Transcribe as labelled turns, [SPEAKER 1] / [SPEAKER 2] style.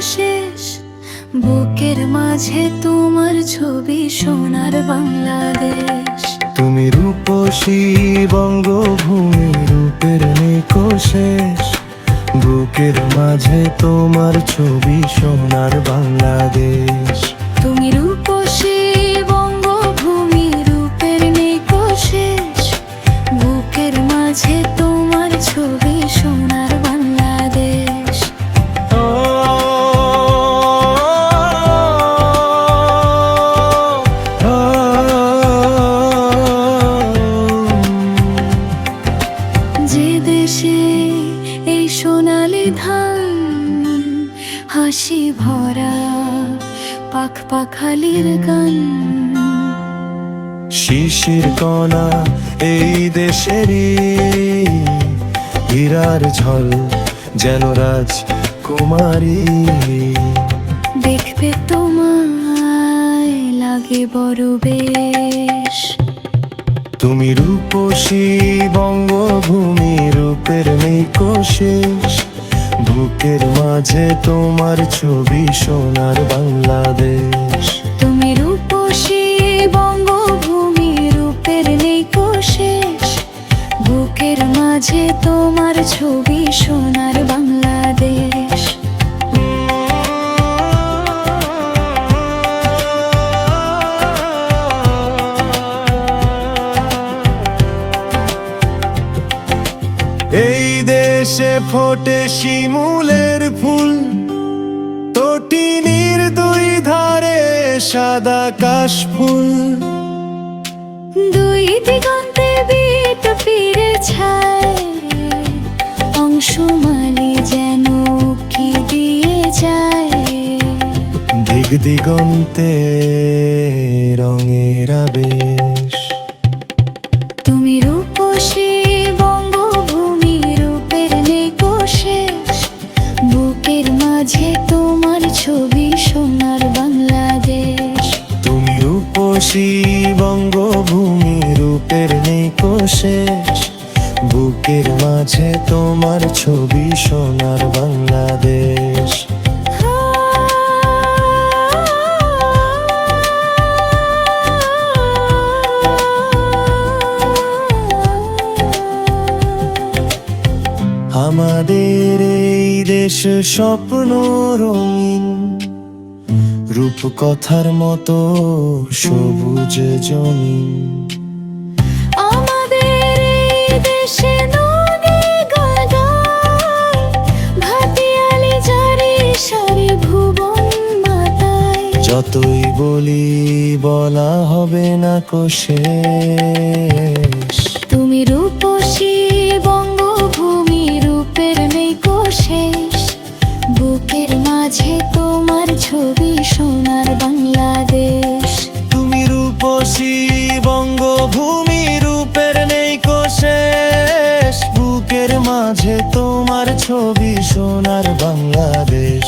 [SPEAKER 1] শেষ, বুকের মাঝে তোমার ছবি, সোনার বাংলাদেশ।
[SPEAKER 2] তুমি রূপসী বঙ্গভূমি, রূপের নিকোশেষ, বুকের মাঝে তোমার ছবি, সোনার বাংলাদেশ।
[SPEAKER 1] তুমি রূপসী বঙ্গভূমি, রূপের নিকোশেষ, বুকের মাঝে তোমার ছবি, সোনার বাংলাদেশ। যে দেশে এই সোনালি ধান, হাসি ভরা পাখ পাখালির গান,
[SPEAKER 2] শিশির কণা এই দেশেরই, হীরার ঝল যেন রাজকুমারী।
[SPEAKER 1] দেখতে তোমায় লাগে বড় বেশ।
[SPEAKER 2] তুমি রূপসী বঙ্গভূমি, রূপের নিকোশেষ, বুকের মাঝে তোমার ছবি, সোনার বাংলাদেশ।
[SPEAKER 1] তুমি রূপসী বঙ্গভূমি, রূপের নিকোশেষ, বুকের মাঝে তোমার ছবি, সোনার বাংলাদেশ।
[SPEAKER 2] এই দেশে ফোটে শিমুলের ফুল, তটিনীর দুই ধারে সাদা কাশফুল।
[SPEAKER 1] দুই দিগন্তে বিট ফিরে ছায়, অংশুমালি যেন কি দিয়ে যায়।
[SPEAKER 2] দিগ দিগন্তে রঙের আবেশ।
[SPEAKER 1] তুমি রূপসী বঙ্গভূমি, রূপের নিকোশেষ, বুকের মাঝে তোমার ছবি, সোনার বাংলাদেশ।
[SPEAKER 2] তুমি রূপসী বঙ্গভূমি, রূপের নিকোশেষ, বুকের মাঝে তোমার ছবি, সোনার বাংলাদেশ। আমাদের এই দেশ স্বপ্ন রঙিন, রূপকথার মতো সবুজ জমিন।
[SPEAKER 1] আমাদের এই দেশে নদী গঙ্গায়, ভাটিয়ালি জারি সারি ভুবন মাতায়।
[SPEAKER 2] যতই বলি বলা হবে না কোশেষ।
[SPEAKER 1] তুমি রূপসী বঙ্গভূমি, রূপের নিকোশেষ, বুকের মাঝে তোমার ছবি, সোনার বাংলাদেশ।
[SPEAKER 2] তুমি রূপসী বঙ্গভূমি, রূপের নিকোশেষ, বুকের মাঝে তোমার ছবি, সোনার বাংলাদেশ।